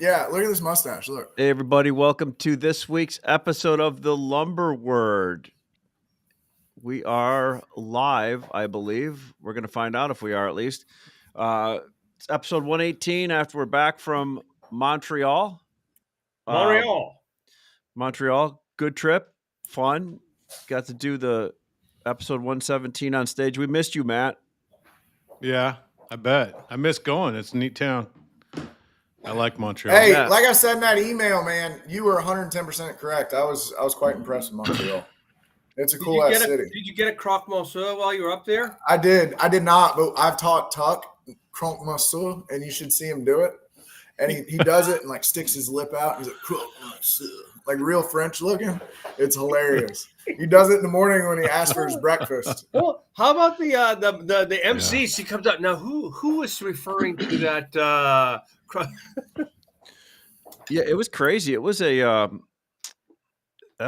Yeah, look at this mustache. Look. Hey, everybody. Welcome to this week's episode of The Lumber Word. We are live, I believe. We're going to find out if we are at least. It's episode 118 after we're back from Montreal. Montreal. Good trip. Fun. Got to do the episode 117 on stage. We missed you, Matt. Yeah, I bet. I miss going. It's a neat town. I like Montreal. Hey, Yeah. like I said in that email, man, you were 110% correct. I was quite impressed with Montreal. It's a cool ass city. Did you get a croque monsieur while you were up there? I did not, but I've taught Tuck croque monsieur, and you should see him do it. And he does it and like sticks his lip out. And he's like croque monsieur, like real French looking. It's hilarious. He does it in the morning when he asks for his breakfast. Well, how about the MC? Yeah. She comes out now. Who is referring to that? Yeah, it was crazy. It was that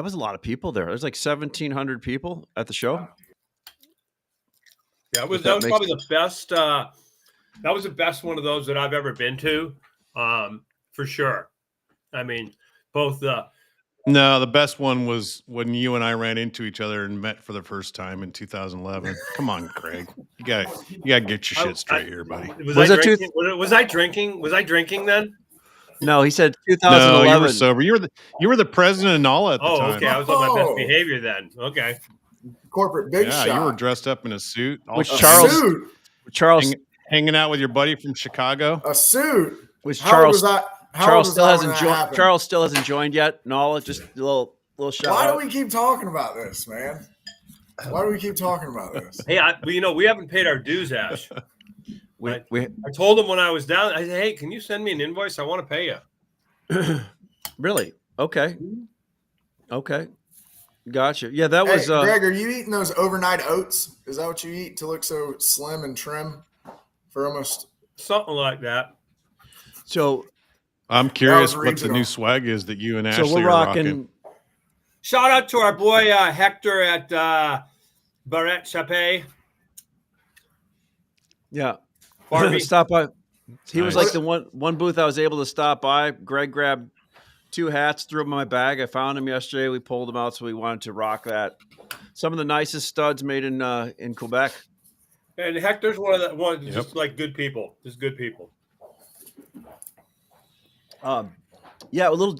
was a lot of people there. There's like 1,700 people at the show. Yeah, that was probably the best. That was the best one of those that I've ever been to, for sure. I mean, both the. No, the best one was when you and I ran into each other and met for the first time in 2011. Come on, Craig. You got to get your shit straight here, buddy. Was I drinking? Was I drinking then? No, he said 2011. No, you were sober. You were the president of NOLA at the time. Oh, okay. I was on my best behavior then. Okay. Corporate big shot. Yeah, you were dressed up in a suit. Which Charles hanging out with your buddy from Chicago. A suit. Which Charles still hasn't joined yet. NOLA, just a little shout out. Why do we keep talking about this, man? Why do we keep talking about this? Hey, we haven't paid our dues, Ash. I told him when I was down, I said, hey, can you send me an invoice? I want to pay you. Really? Okay. Gotcha. Yeah, that was... Greg, are you eating those overnight oats? Is that what you eat to look so slim and trim for almost... Something like that. So... I'm curious what the new swag is that you and Ashley are rocking. Shout out to our boy Hector at Barrette Chappé. Yeah. Stop by. He was like the one booth I was able to stop by. Greg grabbed 2 hats, threw them in my bag. I found them yesterday. We pulled them out, so we wanted to rock that. Some of the nicest studs made in Quebec. And Hector's just like good people. Just good people. Yeah, a little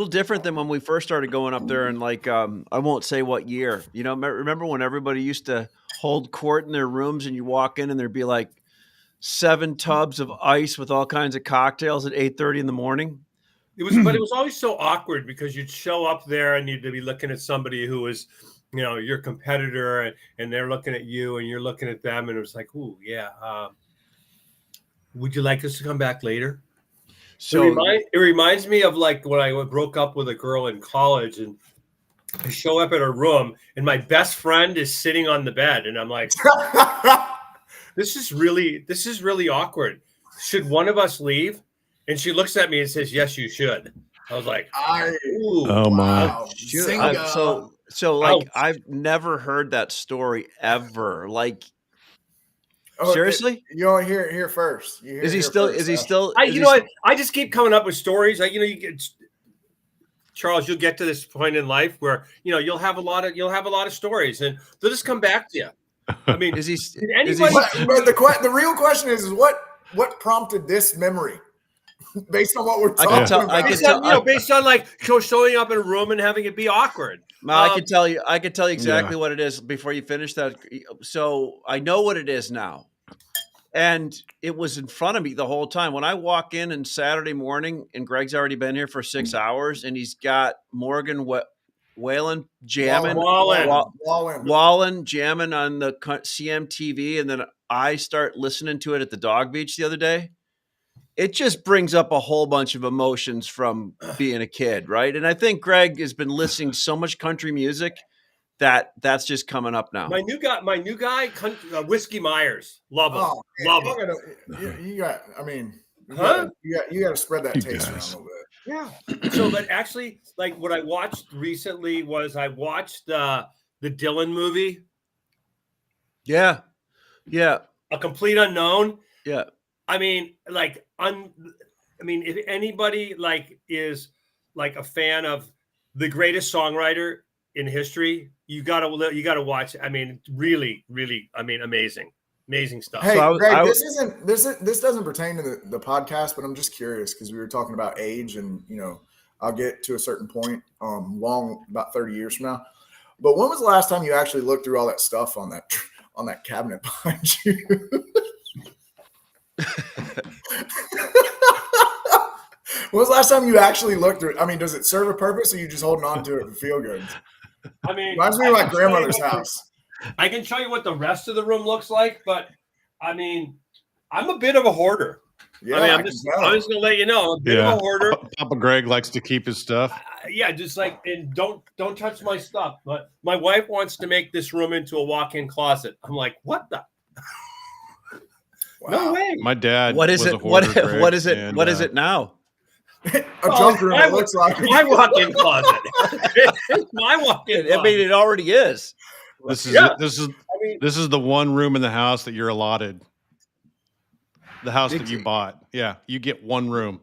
different than when we first started going up there, and like I won't say what year. You know, remember when everybody used to hold court in their rooms, and you walk in and there'd be like 7 tubs of ice with all kinds of cocktails at 8:30 in the morning. But it was always so awkward because you'd show up there and you'd be looking at somebody who was, your competitor, and they're looking at you and you're looking at them, and it was like, ooh, yeah. Would you like us to come back later? So it reminds me of like when I broke up with a girl in college, and I show up at her room and my best friend is sitting on the bed, and I'm like, this is really awkward. Should one of us leave? And she looks at me and says, yes, you should. I was like, oh my. Wow. So like, I've never heard that story ever. Like, seriously? You only hear it here first. Is he still? I just keep coming up with stories. Like, you get, Charles, you'll get to this point in life where you'll have a lot of stories, and they'll just come back to you. I mean, is he? But the real question is what prompted this memory? Based on what we're talking about, based on like showing up in a room and having it be awkward. I can tell you exactly what it is before you finish that. So I know what it is now, and it was in front of me the whole time. When I walk in on Saturday morning, and Greg's already been here for 6 hours, and he's got Morgan Wallen jamming, Wallen jamming on the CMTV, and then I start listening to it at the Dog Beach the other day. It just brings up a whole bunch of emotions from being a kid, right? And I think Greg has been listening to so much country music that's just coming up now. My new guy, Whiskey Myers, love him, love him. You got to spread that taste around a little bit. Yeah. So, but actually, like what I watched recently was I watched the Dylan movie. Yeah. A Complete Unknown. Yeah. I mean, like I mean, if anybody is a fan of the greatest songwriter in history, you gotta watch. I mean, really, really, I mean, amazing stuff. Hey, So Greg, this doesn't pertain to the podcast, but I'm just curious because we were talking about age, and I'll get to a certain point, about 30 years from now. But when was the last time you actually looked through all that stuff on that cabinet behind you? When was the last time you actually looked through it? I mean, does it serve a purpose, or are you just holding on to it to feel good? I mean, Reminds me of my grandmother's house. I can show you what the rest of the room looks like, but I mean, I'm a bit of a hoarder. Yeah, I mean, I'm just gonna let you know, I'm a bit of a hoarder. Papa Greg likes to keep his stuff. Yeah, just and don't touch my stuff. But my wife wants to make this room into a walk-in closet. I'm like, what the? Wow. No way. My dad. What is was it? A hoarder, What is it? and, what is it now? A junk room. It looks like my walk-in closet. It's my walk-in closet. I mean, it already is. This is the one room in the house that you're allotted. The house that you bought. Yeah, you get one room.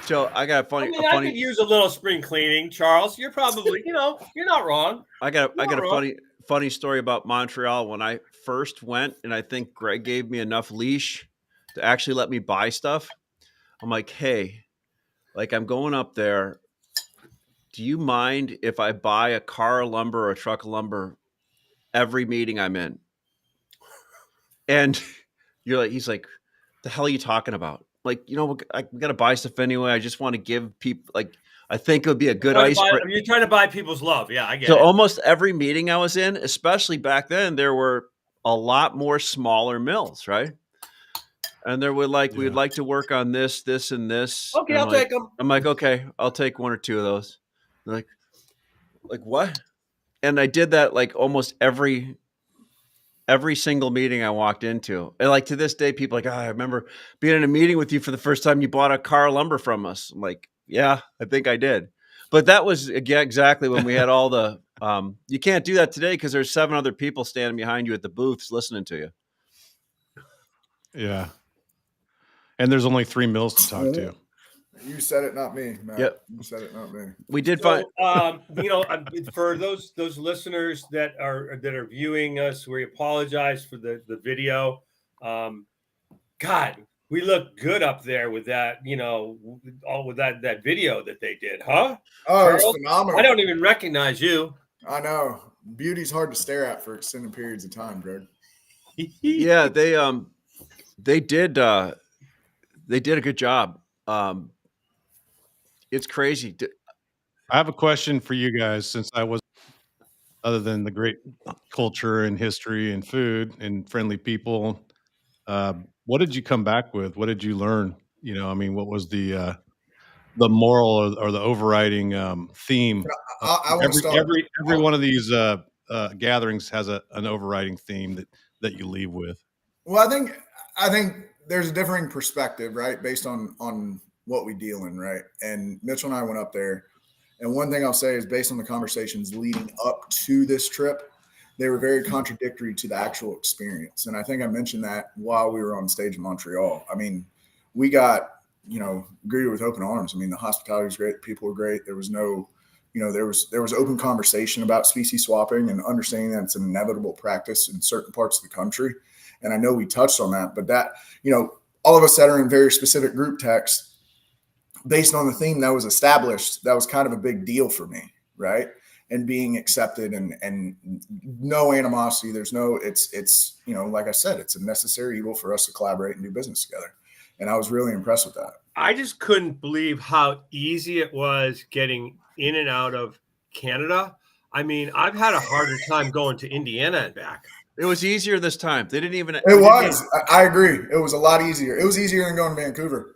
So I got a funny. I could use a little spring cleaning, Charles. You're probably, you're not wrong. I got a funny story about Montreal. When I first went, and I think Greg gave me enough leash to actually let me buy stuff. I'm like, hey, I'm going up there. Do you mind if I buy a car of lumber or a truck of lumber every meeting I'm in? And he's like, the hell are you talking about? I got to buy stuff anyway. I just want to give people, I think it would be a good icebreaker. You're trying to buy people's love. Yeah, I get it. So almost every meeting I was in, especially back then, there were a lot more smaller mills, right? And they were like, we'd like to work on this, this, and this. Okay, and I'll take them. I'm like, okay, I'll take one or two of those. They're like what? And I did that almost every single meeting I walked into. And to this day, people are I remember being in a meeting with you for the first time you bought a car of lumber from us. I'm like, yeah, I think I did. But that was exactly when we had all the, you can't do that today because there's 7 other people standing behind you at the booths listening to you. Yeah. And there's only 3 mills to talk to. You said it, not me, Matt. Yep. You said it, not me. We did find, for those listeners that are viewing us, we apologize for the video. God, we look good up there with that, all with that video that they did, huh? Oh, it's phenomenal. I don't even recognize you. I know. Beauty's hard to stare at for extended periods of time, Greg. Yeah, they did a good job. It's crazy. I have a question for you guys, since I was, other than the great culture and history and food and friendly people, what did you come back with? What did you learn? What was the moral or the overriding theme? Every one of these gatherings has an overriding theme that you leave with. Well, I think there's a differing perspective, right, based on what we deal in, right? And Mitchell and I went up there, and one thing I'll say is, based on the conversations leading up to this trip, they were very contradictory to the actual experience. And I think I mentioned that while we were on stage in Montreal. I mean, we got, greeted with open arms. I mean, the hospitality was great. The people were great. There was no, there was open conversation about species swapping and understanding that it's an inevitable practice in certain parts of the country. And I know we touched on that, but that, all of us that are in very specific group texts, based on the theme that was established, that was kind of a big deal for me, right? And being accepted and no animosity. There's no, it's like I said, it's a necessary evil for us to collaborate and do business together. And I was really impressed with that. I just couldn't believe how easy it was getting in and out of Canada. I mean, I've had a harder time going to Indiana and back. It was easier this time. They didn't even. I agree. It was a lot easier. It was easier than going to Vancouver.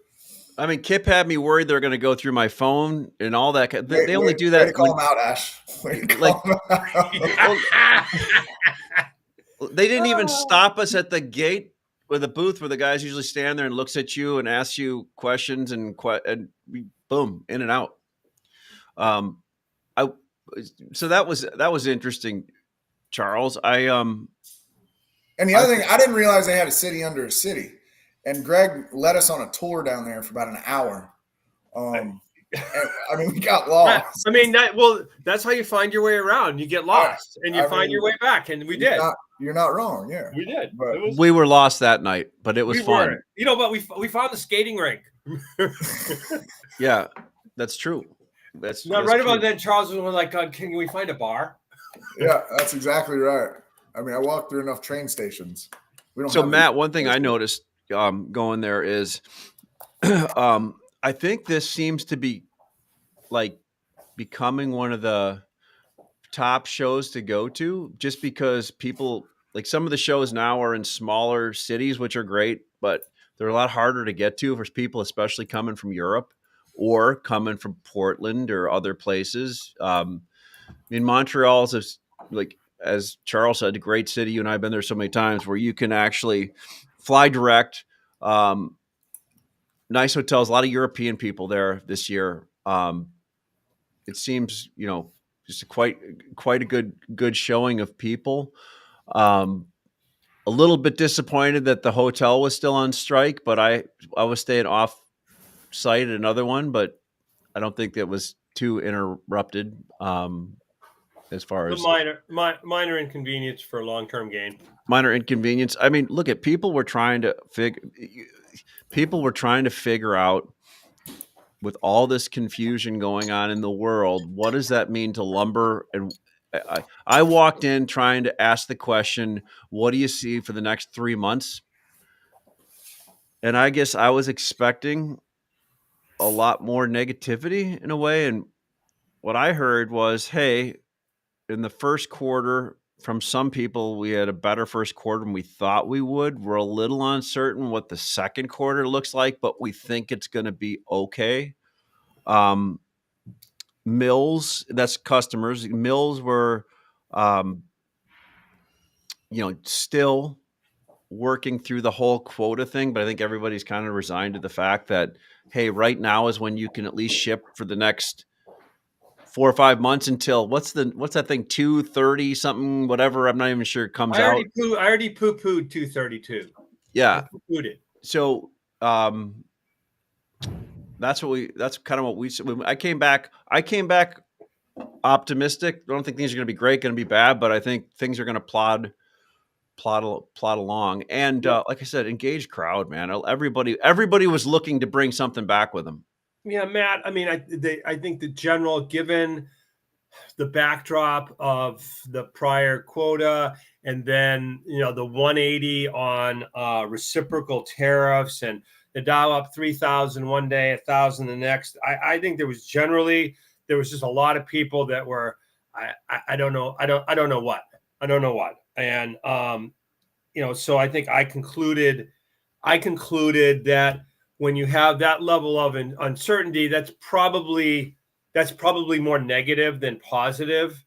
I mean, Kip had me worried they're going to go through my phone and all that. They only do that. Way to call them out, Ash. Way to call them out. They didn't even stop us at the gate with a booth where the guys usually stand there and looks at you and asks you questions and boom, in and out. So that was interesting, Charles. And the other thing, I didn't realize they had a city under a city. And Greg led us on a tour down there for about an hour. And, I mean, we got lost. I mean, that's how you find your way around. You get lost and you find your way back, and we did. You're not wrong. Yeah, we did. But we were lost that night, but it was fun. You know, but we found the skating rink. Yeah, that's true. That's right true. About then. Charles was like, "Can we find a bar?" Yeah, that's exactly right. I mean, I walked through enough train stations. We don't. So, Matt, one thing I noticed going there is, I think this seems to be like becoming one of the top shows to go to, just because people like some of the shows now are in smaller cities, which are great, but they're a lot harder to get to for people, especially coming from Europe or coming from Portland or other places. I mean, Montreal's like, as Charles said, a great city. You and I have been there so many times where you can actually fly direct. Nice hotels, a lot of European people there this year. It seems, just quite a good showing of people. A little bit disappointed that the hotel was still on strike, but I was staying off site at another one, but I don't think that was too interrupted. As far as minor inconvenience for long-term gain. Minor inconvenience. I mean, look at people were trying to figure out, with all this confusion going on in the world, what does that mean to lumber? And I walked in trying to ask the question, what do you see for the next 3 months? And I guess I was expecting a lot more negativity in a way. And what I heard was, hey, in the first quarter, from some people, we had a better first quarter than we thought we would. We're a little uncertain what the second quarter looks like, but we think it's going to be okay. Mills, that's customers. Mills were, still working through the whole quota thing, but I think everybody's kind of resigned to the fact that, hey, right now is when you can at least ship for the next 4 or 5 months until what's that thing, 230 something, whatever. I'm not even sure it comes out. I already poo-pooed 232. Yeah. I poo-pooed it. So that's kind of what we. I came back optimistic. I don't think things are going to be great, going to be bad, but I think things are going to plod along. And like I said, engaged crowd, man. Everybody was looking to bring something back with them. Yeah, Matt. I mean, I think the general, given the backdrop of the prior quota, and then the 180 on reciprocal tariffs, and the Dow up 3,000 one day, 1,000 the next. I think there was just a lot of people that were I don't know what, and so I think I concluded that when you have that level of uncertainty, that's probably more negative than positive.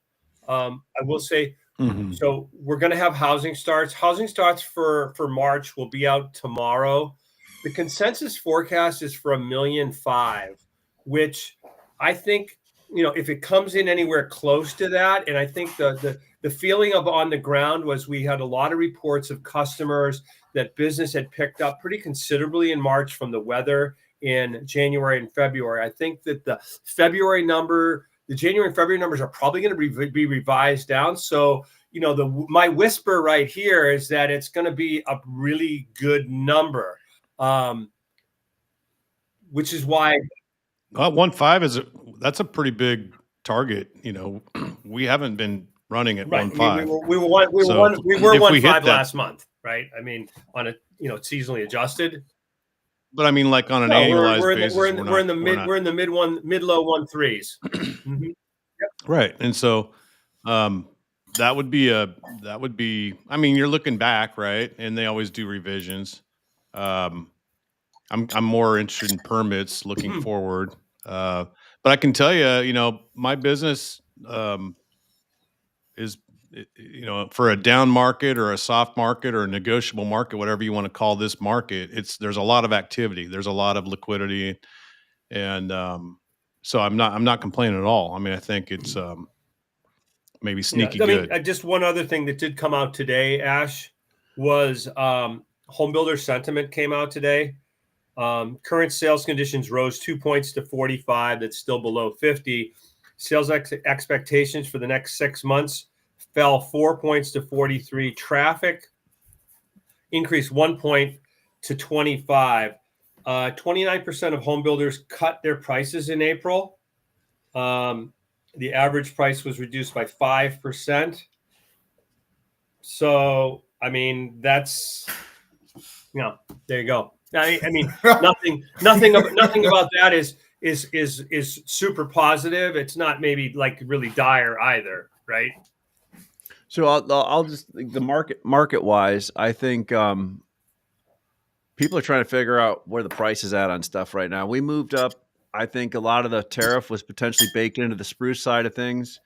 I will say. Mm-hmm. So we're going to have housing starts. Housing starts for March will be out tomorrow. The consensus forecast is for 1.5 million, which I think, if it comes in anywhere close to that, and I think the feeling of on the ground was we had a lot of reports of customers that business had picked up pretty considerably in March from the weather in January and February. I think that the January and February numbers are probably going to be revised down. So, my whisper right here is that it's going to be a really good number, which is why 1.5 that's a pretty big target. We haven't been running at 1.5. We were 1.5 last month, right? I mean, on a seasonally adjusted. But I mean, like on an annualized basis, we're in the mid low 1.3s. Mm-hmm. Yep. Right, and so that would be. I mean, you're looking back, right? And they always do revisions. I'm more interested in permits looking forward. But I can tell you, my business is, for a down market or a soft market or a negotiable market, whatever you want to call this market, there's a lot of activity. There's a lot of liquidity. And so I'm not complaining at all. I mean, I think it's maybe sneaky good. Just one other thing that did come out today, Ash, was home builder sentiment came out today. Current sales conditions rose 2 points to 45. That's still below 50. Sales expectations for the next 6 months fell 4 points to 43. Traffic increased 1 point to 25. 29% of home builders cut their prices in April. The average price was reduced by 5%. So, I mean, that's, there you go. I mean, nothing about that is super positive. It's not maybe like really dire either, right? So I'll just the market wise, I think people are trying to figure out where the price is at on stuff right now. We moved up. I think a lot of the tariff was potentially baked into the spruce side of things.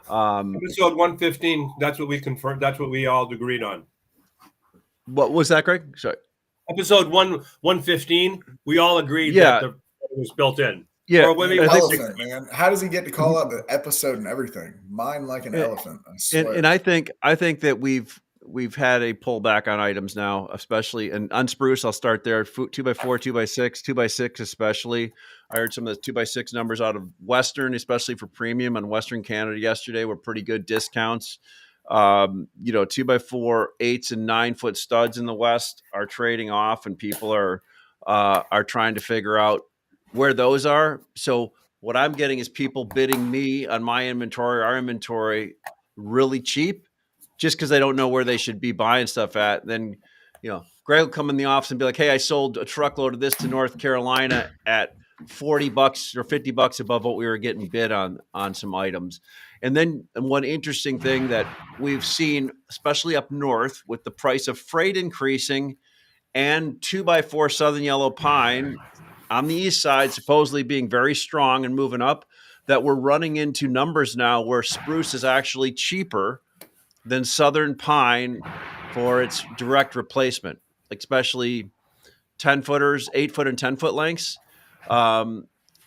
Episode 115. That's what we confirmed. That's what we all agreed on. What was that, Greg? Sorry. Episode 115. We all agreed that it was built in. Yeah, elephant, man. How does he get to call out the episode and everything? Mine like an elephant. I swear. And I think that we've had a pullback on items now, especially on spruce. I'll start there. 2x4, 2x6, 2x6 especially. I heard some of the 2x6 numbers out of Western, especially for premium on Western Canada yesterday, were pretty good discounts. 2x4 8s and 9-foot studs in the West are trading off, and people are trying to figure out where those are. So what I'm getting is people bidding me on my inventory, our inventory, really cheap, just because they don't know where they should be buying stuff at. Then, Greg will come in the office and be like, "Hey, I sold a truckload of this to North Carolina at $40 or $50 above what we were getting bid on some items." And then one interesting thing that we've seen, especially up north, with the price of freight increasing and 2x4 Southern Yellow Pine on the east side supposedly being very strong and moving up, that we're running into numbers now where spruce is actually cheaper than Southern Pine for its direct replacement, especially 10-footers, 8-foot and 10-foot lengths.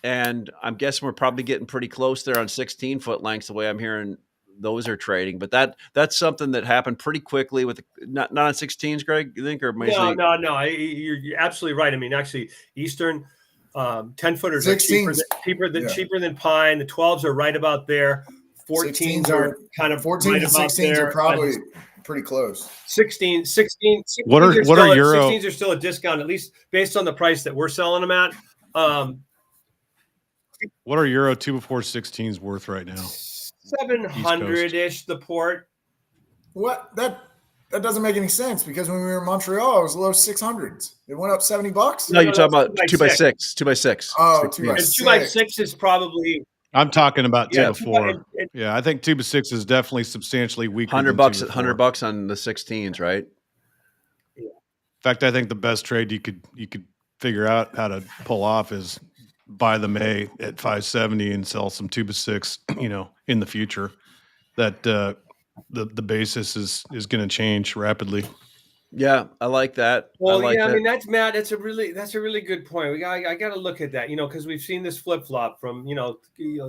And I'm guessing we're probably getting pretty close there on 16-foot lengths, the way I'm hearing those are trading. But that's something that happened pretty quickly with not on 16s, Greg, you think? Or No. You're absolutely right. I mean, actually, Eastern 10-footers are cheaper than Pine. The 12s are right about there. 14s are kind of 14 right and about 16s there. are probably pretty close. 16. What are Euro? 16s are still a discount, at least based on the price that we're selling them at. What are Euro 2x4 16s worth right now? 700-ish the port. What? That doesn't make any sense, because when we were in Montreal, it was low 600s. It went up $70. No, you're talking about 2x6. 2x6. Oh, 2x6. 2x6 is probably. I'm talking about 2x4. Yeah, I think 2x6 is definitely substantially weaker. $100 $100 on the 16s, right? In fact, I think the best trade you could figure out how to pull off is buy the May at 570 and sell some 2x6, in the future. That the basis is going to change rapidly. Yeah, I like that. Well, I mean, that's Matt. That's a really good point. I got to look at that, because we've seen this flip flop from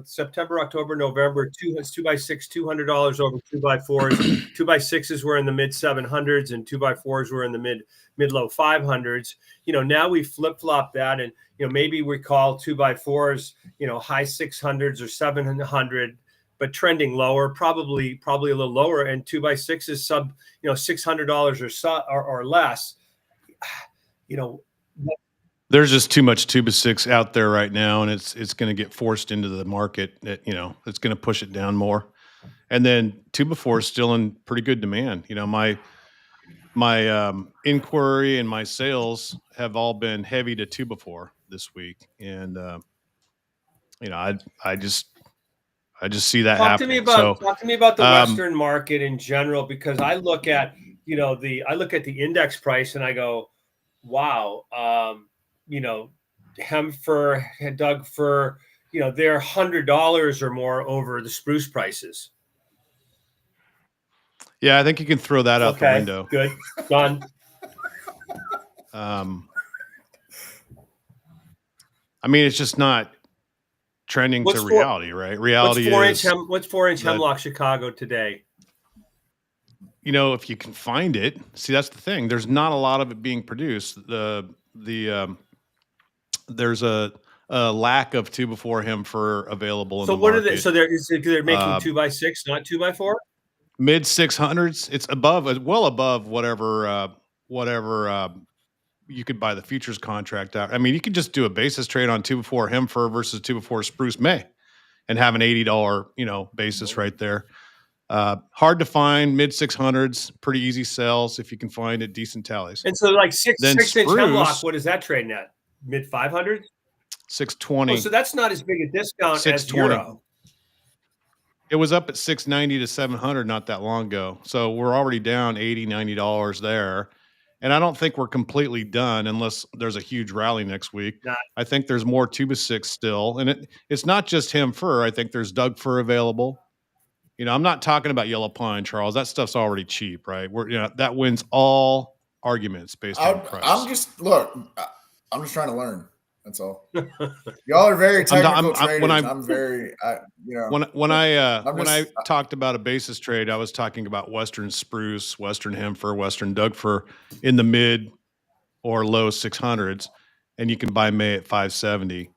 September, October, November. 2x6, $200 over 2x4s. 2x6s were in the mid 700s, and 2x4s were in the mid low 500s. Now we flip flop that, and maybe we call 2x4s high 600s or 700. But trending lower, probably a little lower, and 2x6 is sub, $600 or less. There's just too much 2x6 out there right now, and it's going to get forced into the market. That it's going to push it down more. And then 2x4 is still in pretty good demand. My inquiry and my sales have all been heavy to 2x4 this week, and I just see that happening. Talk to me about the Western market in general, because I look at the index price and I go, wow, hem fir, Doug fir, they're $100 or more over the spruce prices. Yeah, I think you can throw that out the window. Good, done. I mean, it's just not trending to reality, right? Reality what's 4-inch hemlock Chicago today? if you can find it, see, that's the thing. There's not a lot of it being produced. There's a lack of 2x4 Hemfer available in So the what are market. they? So they're making 2x6, not 2x4. Mid 600s. It's well above whatever you could buy the futures contract out. I mean, you could just do a basis trade on 2x4 Hemfer versus 2x4 Spruce May and have an $80 basis right there. Hard to find, mid 600s, pretty easy sales if you can find it, decent tallies. And so like Then 6-inch Spruce, hemlock, what is that trading at? Mid 500s? 620. Oh, so that's not as big a discount as 620. Euro. It was up at 690 to 700 not that long ago. So we're already down $80, $90 there. And I don't think we're completely done unless there's a huge rally next week. Not- I think there's more 2x6 still. And it's not just Hemfer. I think there's Doug fir available. I'm not talking about yellow pine, Charles. That stuff's already cheap, right? That wins all arguments based on price. I'm just trying to learn. That's all. Y'all are very technical traders. I'm very, When I talked about a basis trade, I was talking about Western Spruce, Western Hemfer, Western Doug fir in the mid or low 600s, and you can buy May at 570.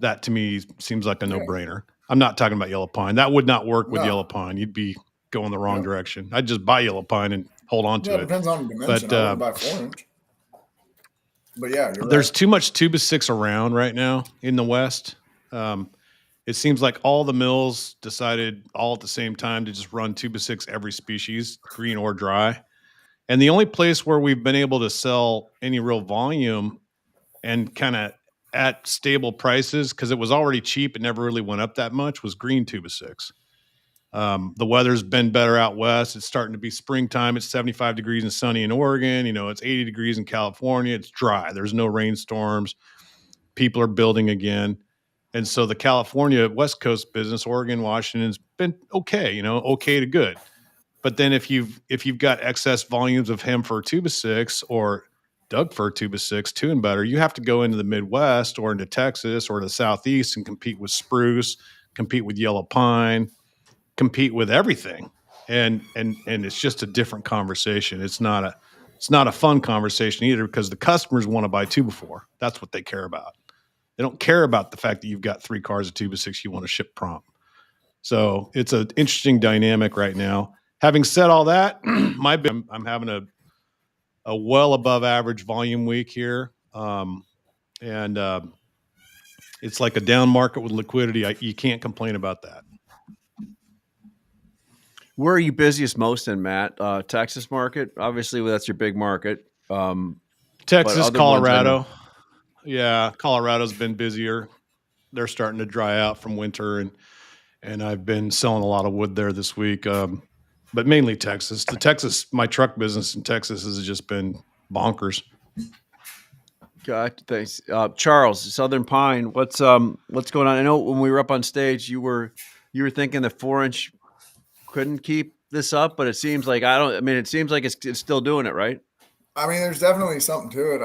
That to me seems like a no-brainer. I'm not talking about yellow pine. That would not work with yellow pine. You'd be going the wrong direction. I'd just buy yellow pine and hold on to it. It depends on the dimension. I wouldn't buy 4-inch. But yeah, there's too much 2x6 around right now in the West. It seems like all the mills decided all at the same time to just run 2x6 every species, green or dry. And the only place where we've been able to sell any real volume and kind of at stable prices, because it was already cheap, it never really went up that much, was green 2x6. The weather's been better out west. It's starting to be springtime. It's 75 degrees and sunny in Oregon. It's 80 degrees in California. It's dry. There's no rainstorms. People are building again. And so the California West Coast business, Oregon, Washington's been okay, okay to good. But then if you've got excess volumes of Hemfer 2x6 or Doug fir 2x6, 2 and better, you have to go into the Midwest or into Texas or the Southeast and compete with spruce, compete with yellow pine, compete with everything. And it's just a different conversation. It's not a fun conversation either, because the customers want to buy 2x4. That's what they care about. They don't care about the fact that you've got 3 cars of 2x6 you want to ship prompt. So it's an interesting dynamic right now. Having said all that, I'm having a well above average volume week here. It's like a down market with liquidity. You can't complain about that. Where are you busiest most in, Matt? Texas market? Obviously, that's your big market. Texas, Colorado. Yeah, Colorado's been busier. They're starting to dry out from winter, and I've been selling a lot of wood there this week. But mainly Texas. My truck business in Texas has just been bonkers. God, thanks, Charles. Southern Pine. What's going on? I know when we were up on stage, you were thinking the 4-inch couldn't keep this up, but it seems like it seems like it's still doing it, right? I mean, there's definitely something to it.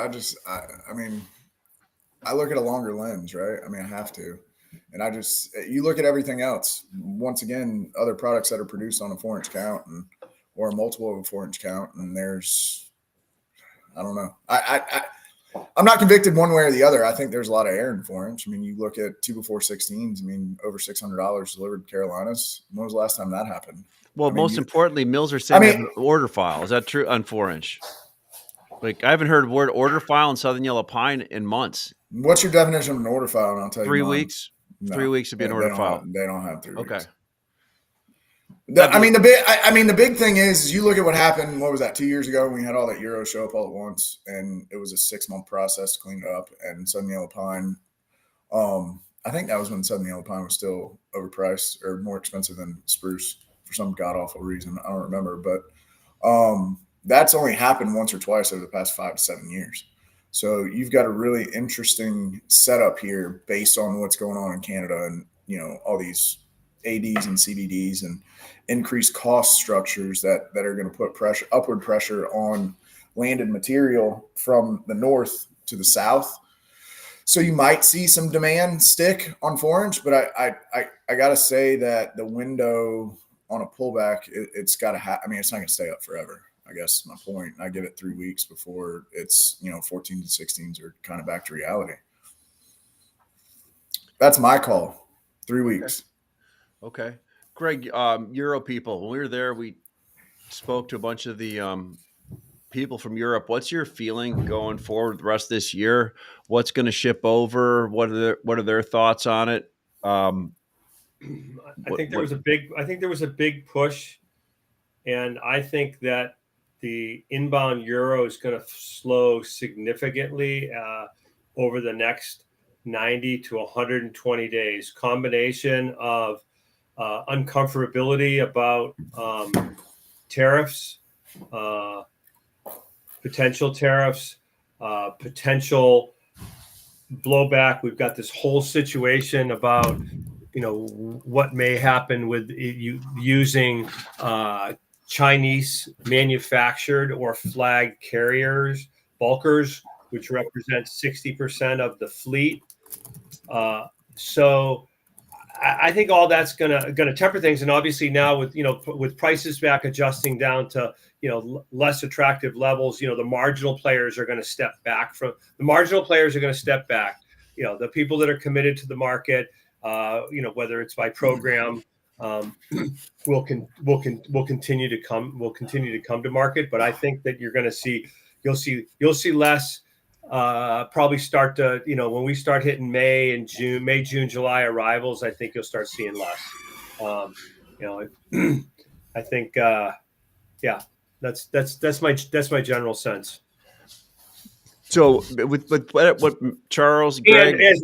I look at a longer lens, right? I have to. And you look at everything else. Once again, other products that are produced on a 4-inch count or a multiple of a 4-inch count. And I don't know. I'm not convicted one way or the other. I think there's a lot of air in 4-inch. You look at 2x4 16s. Over $600 delivered to Carolinas. When was the last time that happened? Well, most importantly, mills are saying they have an order file. Is that true on 4-inch? Like, I haven't heard the word order file in Southern Yellow Pine in months. What's your definition of an order file? And I'll tell you. 3 weeks. No, 3 weeks to be an order file. They don't have 3 weeks. Okay. The big thing is you look at what happened. What was that? 2 years ago when we had all that Euro show up all at once, and it was a 6-month process to clean it up. And Southern Yellow Pine, I think that was when Southern Yellow Pine was still overpriced or more expensive than spruce for some god awful reason. I don't remember, but that's only happened once or twice over the past 5 to 7 years. So you've got a really interesting setup here based on what's going on in Canada and all these ADs and CBDs and increased cost structures that are going to put upward pressure on landed material from the north to the south. So you might see some demand stick on 4-inch, but I got to say that the window on a pullback, it's got to I mean, it's not going to stay up forever. I guess is my point. I give it 3 weeks before it's, 14s and 16s are kind of back to reality. That's my call. 3 weeks. Okay. Greg, Euro people, when we were there, we spoke to a bunch of the people from Europe. What's your feeling going forward the rest of this year? What's going to ship over? What are their thoughts on it? I think there was a big push, and I think that the inbound euro is going to slow significantly over the next 90 to 120 days. Combination of uncomfortability about tariffs, potential tariffs, potential blowback. We've got this whole situation about what may happen with using Chinese manufactured or flag carriers, bulkers, which represent 60% of the fleet. So I think all that's gonna temper things, and obviously now with prices back adjusting down to less attractive levels, the marginal players are going to step back. The people that are committed to the market, whether it's by program, will continue to come to market. But I think that you'll see less. Probably start to when we start hitting May, June, July arrivals, I think you'll start seeing less. I think that's my general sense. So with what Charles, Greg, and as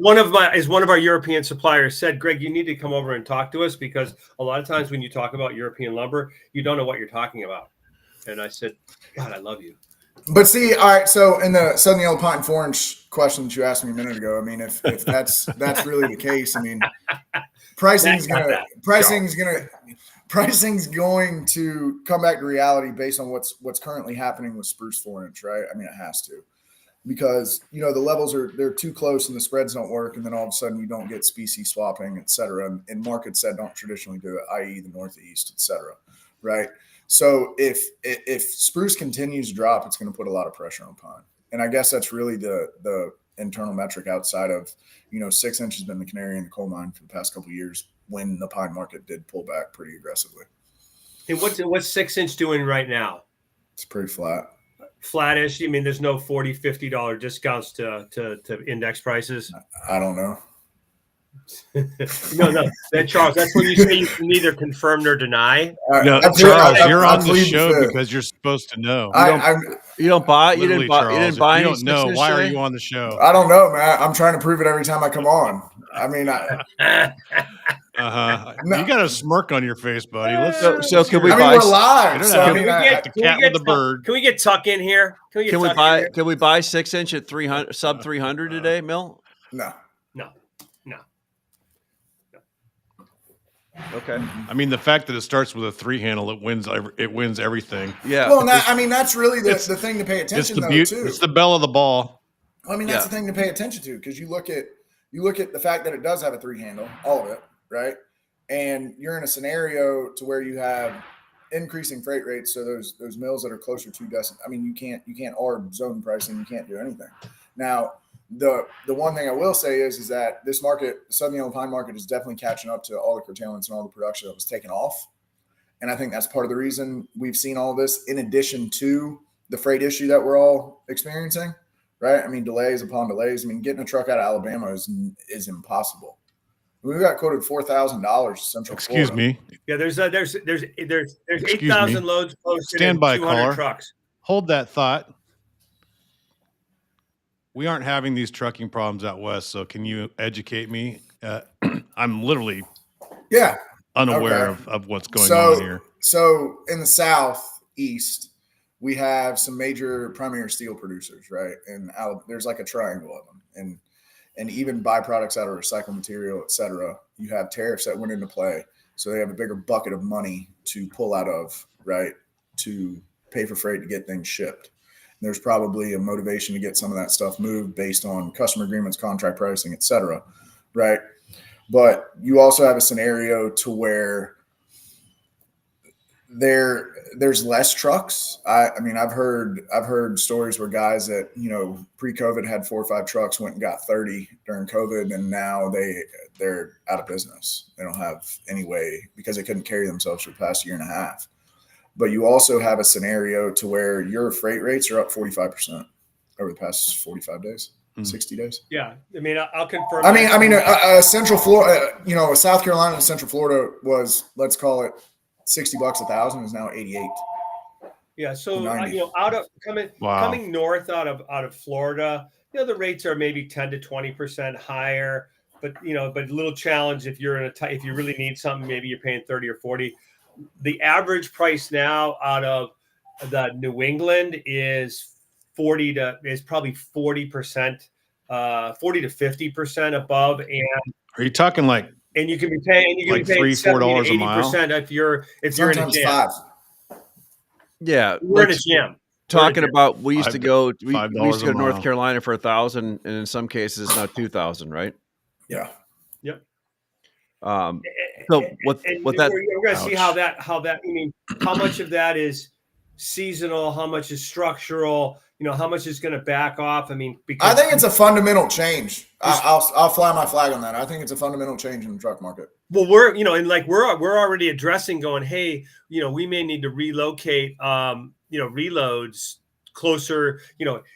one of our European suppliers said, Greg, you need to come over and talk to us, because a lot of times when you talk about European lumber, you don't know what you're talking about. And I said, God, I love you. But see, all right. So in the Southern Yellow Pine Forage question that you asked me a minute ago, I mean, if that's really the case, I mean, pricing's going to come back to reality based on what's currently happening with spruce 4-inch, right? I mean, it has to, because the levels they're too close and the spreads don't work, and then all of a sudden you don't get species swapping, et cetera, in markets that don't traditionally do it, i.e. the Northeast, et cetera, right? So if spruce continues to drop, it's going to put a lot of pressure on pine. And I guess that's really the internal metric outside of, 6 inch has been the canary in the coal mine for the past couple of years when the pine market did pull back pretty aggressively. And what's 6 inch doing right now? It's pretty flat. Flattish. I mean, there's no $40, $50 discounts to index prices. I don't know. No. Then Charles, that's when you say you can neither confirm nor deny. No, Charles, you're on the show because you're supposed to know. You don't buy. You didn't buy. Charles, You didn't buy. You don't know. Why are you on the show? I don't know, man. I'm trying to prove it every time I come on. I mean, You got a smirk on your face, buddy. So can we buy? We're live. Can we get Tuck in here? Can we buy 6 inch at 300 sub 300 today, Mill? No. Okay. I mean, the fact that it starts with a 3 handle, it wins everything. Yeah. Well, that's really the thing to pay attention to, too. It's the bell of the ball. I mean, that's the thing to pay attention to, because you look at the fact that it does have a 3 handle, all of it, right? And you're in a scenario to where you have increasing freight rates. So those mills that are closer to I mean, you can't arb zone pricing. You can't do anything. Now, the one thing I will say is that this market, the Southern Yellow Pine market, is definitely catching up to all the curtailments and all the production that was taken off. And I think that's part of the reason we've seen all this, in addition to the freight issue that we're all experiencing, right? I mean, delays upon delays. I mean, getting a truck out of Alabama is impossible. We got quoted $4,000 Central Excuse Florida. me. Yeah, there's 8,000 loads posted. Stand by, 200 caller. trucks. Hold that thought. We aren't having these trucking problems out west, so can you educate me? I'm literally unaware of what's going on here. So in the southeast, we have some major primary steel producers, right? And there's like a triangle of them, and even byproducts out of recycled material, et cetera. You have tariffs that went into play, so they have a bigger bucket of money to pull out of, right, to pay for freight to get things shipped. There's probably a motivation to get some of that stuff moved based on customer agreements, contract pricing, et cetera, right? But you also have a scenario to where there's less trucks. I mean, I've heard stories where guys that, pre-COVID had 4 or 5 trucks, went and got 30 during COVID, and now they're out of business. They don't have any way because they couldn't carry themselves for the past year and a half. But you also have a scenario to where your freight rates are up 45% over the past 45 days, 60 days. Yeah, I mean, I'll confirm. Central Florida, South Carolina and Central Florida was, let's call it, $60 1,000 is now 88. Yeah, so out of coming north out of Florida, the rates are maybe 10 to 20% higher, but a little challenge if you're if you really need something, maybe you're paying 30 or 40. The average price now out of the New England is probably 40%, 40 to 50% above, and are you talking like? And you can be paying $3-4 a mile if you're in a jam. 5. Yeah, we're in a jam. Talking about we used to go to North $5 Carolina for 1,000, and in some cases it's now 2,000, right? Yeah. Yep. So what that we're going to see how that how much of that is seasonal, how much is structural, how much is going to back off. I mean, because I think it's a fundamental change. I'll fly my flag on that. I think it's a fundamental change in the truck market. Well, we're we're already addressing going, hey, we may need to relocate, reloads closer,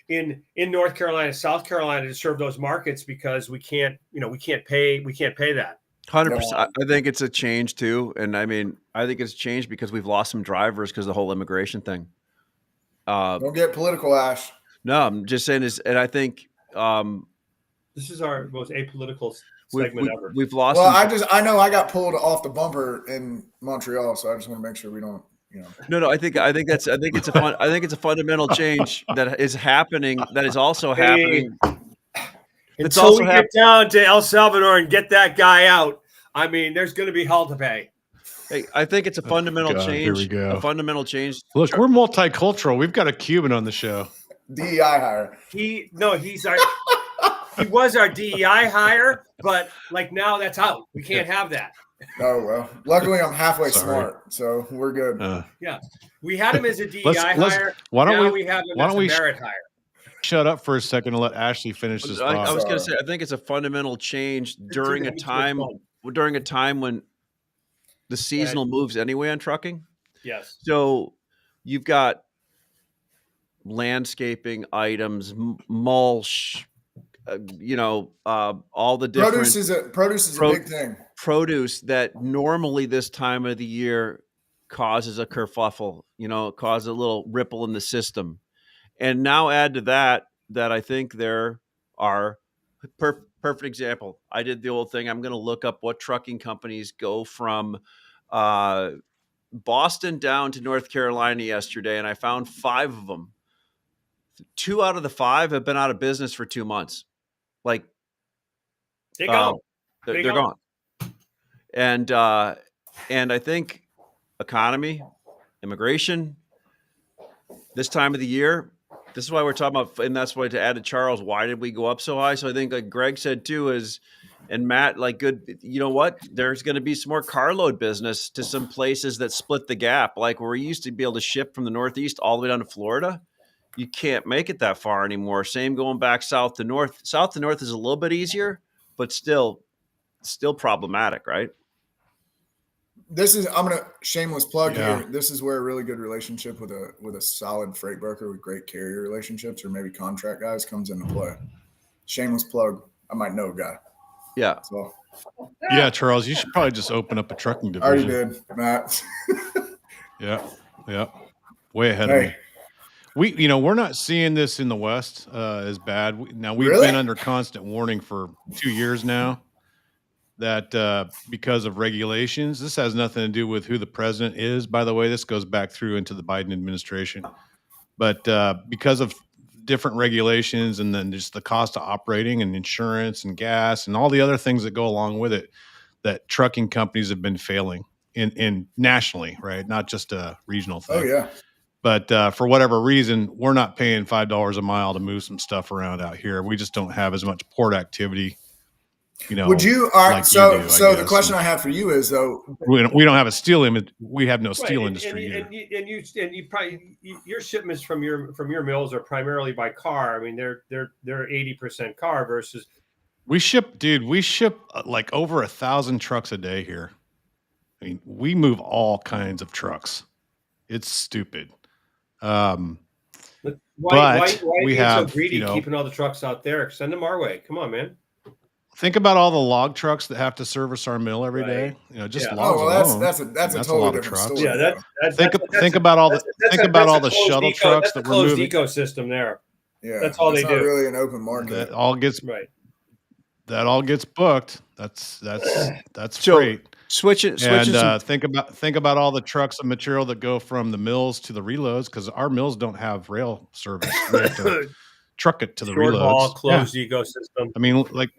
in North Carolina, South Carolina to serve those markets because we can't pay that. 100%. I think it's a change too, and I mean, I think it's changed because we've lost some drivers because of the whole immigration thing. Don't get political, Ash. No, I'm just saying and I think this is our most apolitical segment ever. We've lost. Well, I know I got pulled off the bumper in Montreal, so I just want to make sure we don't. No. I think it's a fundamental change that is happening. That is also happening. Until we get down to El Salvador and get that guy out, I mean, there's going to be hell to pay. Hey, I think it's a fundamental change. Here we go. A fundamental change. Look, we're multicultural. We've got a Cuban on the show. DEI hire. He was our DEI hire, but now that's out. We can't have that. Oh, well. Luckily, I'm halfway smart, so we're good. Yeah. We had him as a DEI hire. Why don't we have him as a merit hire? Shut up for a second and let Ashley finish this thought. I was going to say, I think it's a fundamental change during a time when the seasonal moves anyway on trucking. Yes. So you've got landscaping items, mulch, all the different produce is a big thing. Produce that normally this time of the year causes a kerfuffle, causes a little ripple in the system. And now add to that I think there are perfect example. I did the old thing. I'm going to look up what trucking companies go from Boston down to North Carolina yesterday, and I found 5 of them. 2 out of the 5 have been out of business for 2 months. They're gone. They're gone. And I think economy, immigration, this time of the year. This is why we're talking about, and that's why, to add to Charles, why did we go up so high? So I think, like Greg said too, and Matt, good, you know what? There's going to be some more carload business to some places that split the gap. Like where we used to be able to ship from the Northeast all the way down to Florida, you can't make it that far anymore. Same going back south to north. South to north is a little bit easier, but still problematic, right? I'm gonna shameless plug here. This is where a really good relationship with a solid freight broker with great carrier relationships or maybe contract guys comes into play. Shameless plug. I might know a guy. Yeah. So. Yeah, Charles, you should probably just open up a trucking division. Already did, Matt. Yeah. Way ahead of me. We're not seeing this in the West as bad. We've been under constant warning for 2 years now that because of regulations, this has nothing to do with who the president is. By the way, this goes back through into the Biden administration. But because of different regulations and then just the cost of operating and insurance and gas and all the other things that go along with it, that trucking companies have been failing in nationally, right? Not just a regional thing. Oh, yeah. But for whatever reason, we're not paying $5 a mile to move some stuff around out here. We just don't have as much port activity you know, Would you? All right. like So, you do, so the question I have for you is though, we don't have a steel image. We have no steel Right, industry either. and you probably your shipments from your mills are primarily by car. I mean, they're 80% car versus. We ship like over 1,000 trucks a day here. I mean, we move all kinds of trucks. It's stupid. Why we being have, so greedy, you know, keeping all the trucks out there? Send them our way. Come on, man. think about all the log trucks that have to service our mill every day. Right. You know, just Yeah. logs oh, well, alone. that's a totally lot of different trucks. story. Yeah, Think about all the closed shuttle trucks that we're moving. Ecosystem there. Yeah, That's all they not do. really an open market. That all gets Right. That all gets booked. That's So, freight. Switching And think about all the trucks of material that go from the mills to the reloads, because our mills don't have rail service. We have to truck it to the Short reloads. haul, closed ecosystem. I mean, like,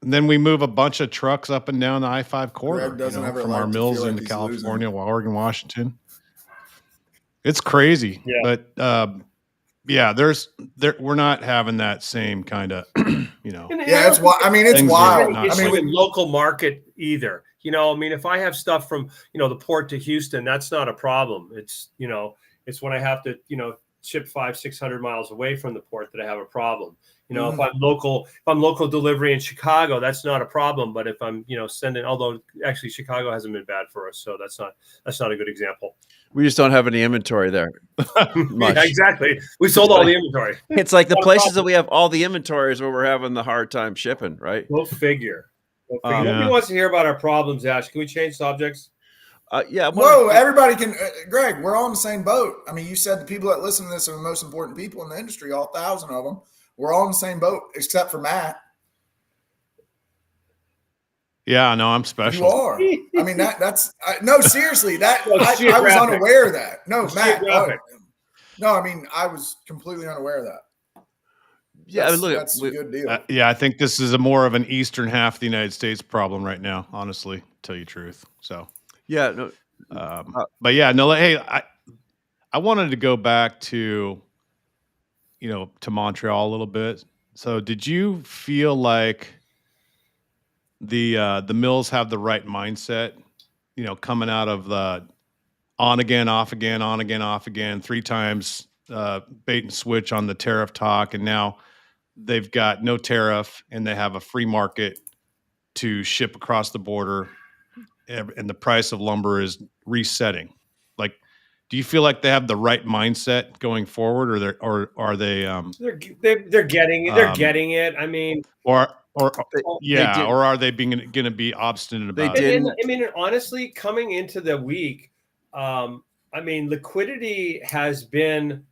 then we move a bunch of trucks up and down the I-5 corridor, Greg doesn't ever from like our to feel mills like into he's California, Oregon, Washington. It's crazy, Yeah. but we're not having that same kind of, you know. Yeah, it's wild. I mean, it's Things are wild. not I mean, like- in local market either. You know, I mean, if I have stuff from, you know, the port to Houston, that's not a problem. It's, you know, it's when I have to, you know, ship 500-600 miles away from the port that I have a problem. You know, if I'm local delivery in Chicago, that's not a problem. But if I'm, you know, sending, although actually Chicago hasn't been bad for us, so that's not a good example. We just don't have any inventory there. Yeah, exactly. We sold all the inventory. It's like the places that we have all the inventory is where we're having the hard time shipping, right? Go figure. Nobody Yeah. wants to hear about our problems, Ash. Can we change subjects? Yeah. whoa, everybody can. Greg, we're all in the same boat. I mean, you said the people that listen to this are the most important people in the industry, all 1,000 of them. We're all in the same boat, except for Matt. Yeah, no, I'm special. You are. I mean, that's no, seriously. That Well, I was geographic. unaware of that. No, It's Matt. geographic. No, I mean, I was completely unaware of that. Yeah, I mean, look, that's a good deal. Yeah, I think this is a more of an eastern half of the United States problem right now, honestly, to tell you the truth. So, yeah. No, but yeah, no, hey, I wanted to go back to, you know, to Montreal a little bit. So did you feel like the mills have the right mindset, you know, coming out of the on again, off again, on again, off again, 3 times bait and switch on the tariff talk, and now they've got no tariff and they have a free market to ship across the border, and the price of lumber is resetting. Like, do you feel like they have the right mindset going forward, or are they? They're getting it. They're getting it. I mean, or did- or are they going to be obstinate They about did. it? I mean, honestly, coming into the week, I mean, liquidity has been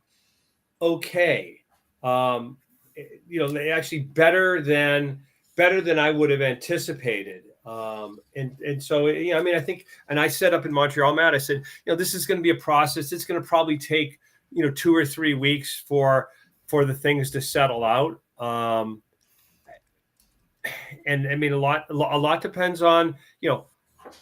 okay. You know, they actually better than I would have anticipated. And so, you know, I mean, I think, and I said up in Montreal, Matt, I said, you know, this is going to be a process. It's going to probably take, you know, 2 or 3 weeks for the things to settle out. And I mean, a lot depends on, you know,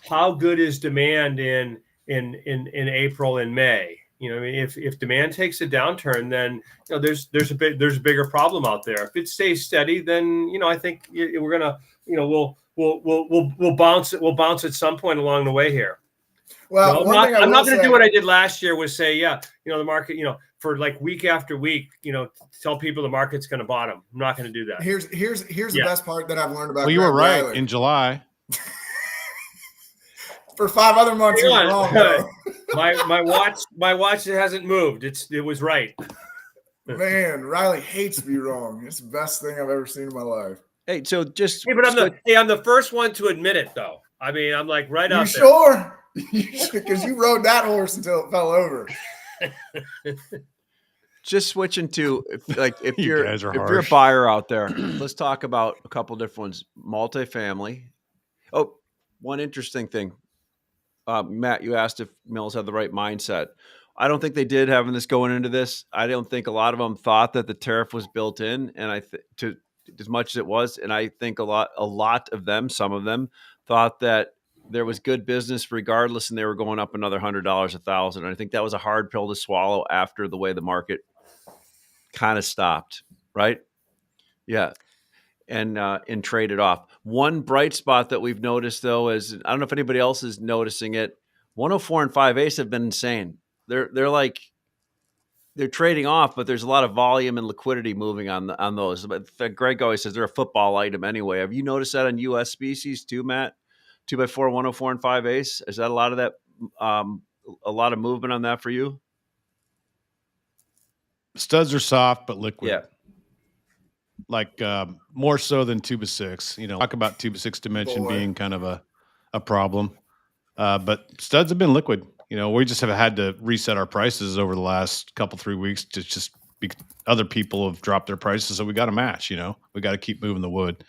how good is demand in April and May. You know, I mean, if demand takes a downturn, then, you know, there's a bigger problem out there. If it stays steady, then, you know, I think we're gonna, you know, we'll bounce at some point along the way here. Well, you know, I'm not going to do what I did last year, was say, yeah, you know, the market, you know, for like week after week, you know, tell people the market's going to bottom. I'm not going to do that. Here's the best part that I've learned about. Well, you were Greg right Riley. in July. For 5 other months, he was wrong. Though. my watch hasn't moved. It was right. Man, Riley hates to be wrong. It's the best thing I've ever seen in my life. hey, so just Hey, but I'm the first one to admit it, though. I mean, I'm like right You out sure? Because you rode that horse until it fell over. just switching to if You you're guys are if you're a harsh. buyer out there, let's talk about a couple different ones. Multifamily. Oh, one interesting thing. Matt, you asked if mills have the right mindset. I don't think they did having this going into this. I don't think a lot of them thought that the tariff was built in, and to as much as it was, and I think a lot of them, some of them, thought that there was good business regardless, and they were going up another $100, $1,000. And I think that was a hard pill to swallow after the way the market kind of stopped, right? Yeah. and trade it off. One bright spot that we've noticed though is, I don't know if anybody else is noticing it. 104 and 5/8 have been insane. They're trading off, but there's a lot of volume and liquidity moving on those. But Greg always says they're a football item anyway. Have you noticed that on U.S. species too, Matt? 2x4, 104 and 5/8. Is that a lot of that? A lot of movement on that for you? Studs are soft but liquid. Yeah. Like more so than 2x6. You know, talk about 2x6 dimension being kind of a problem. But studs have been liquid. You know, we just have had to reset our prices over the last 3 weeks to just other people have dropped their prices. So we got to match, you know, we got to keep moving the wood,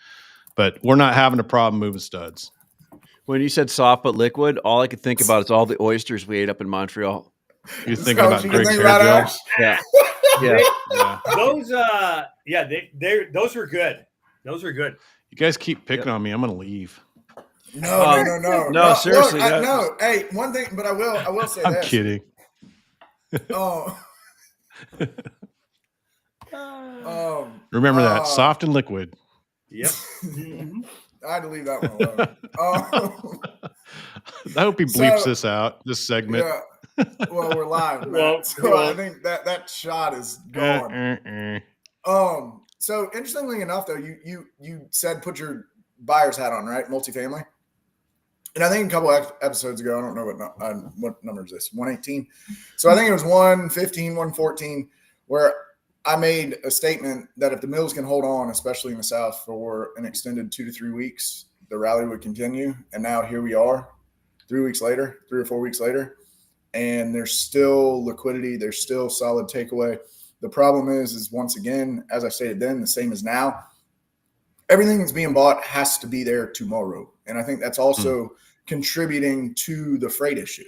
but we're not having a problem moving studs. When you said soft but liquid, all I could think about is all the oysters we ate up in Montreal. You're thinking about Greg's hair gel? Yeah. Yeah. Those, those were good. Those were good. You guys keep picking on me. I'm going to leave. No, seriously. Look, no, hey, one thing, but I will say I'm this. kidding. Oh. Remember that, soft and liquid. Yep. I had to leave that one alone. I hope he bleeps this out, this segment. Yeah. Well, we're live, man. I think that shot is gone. So interestingly enough, though, you said put your buyer's hat on, right? Multifamily. And I think a couple episodes ago, I don't know what number is this, 118. So I think it was 115, 114, where I made a statement that if the mills can hold on, especially in the South, for an extended 2 to 3 weeks, the rally would continue. And now here we are, 3 weeks later, 3 or 4 weeks later, and there's still liquidity. There's still solid takeaway. The problem is once again, as I stated then, the same as now, everything that's being bought has to be there tomorrow. And I think that's also contributing to the freight issue,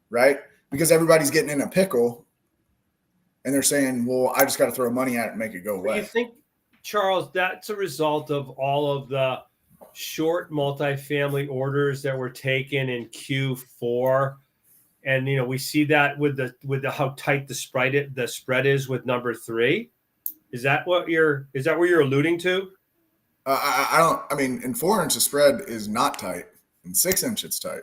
right? Because everybody's getting in a pickle and they're saying, well, I just got to throw money at it and make it go away. You think, Charles, that's a result of all of the short multifamily orders that were taken in Q4? And, you know, we see that with the how tight the spread is with number 3. Is that what you're alluding to? I mean, in 4 inch, the spread is not tight. In 6 inch, it's tight.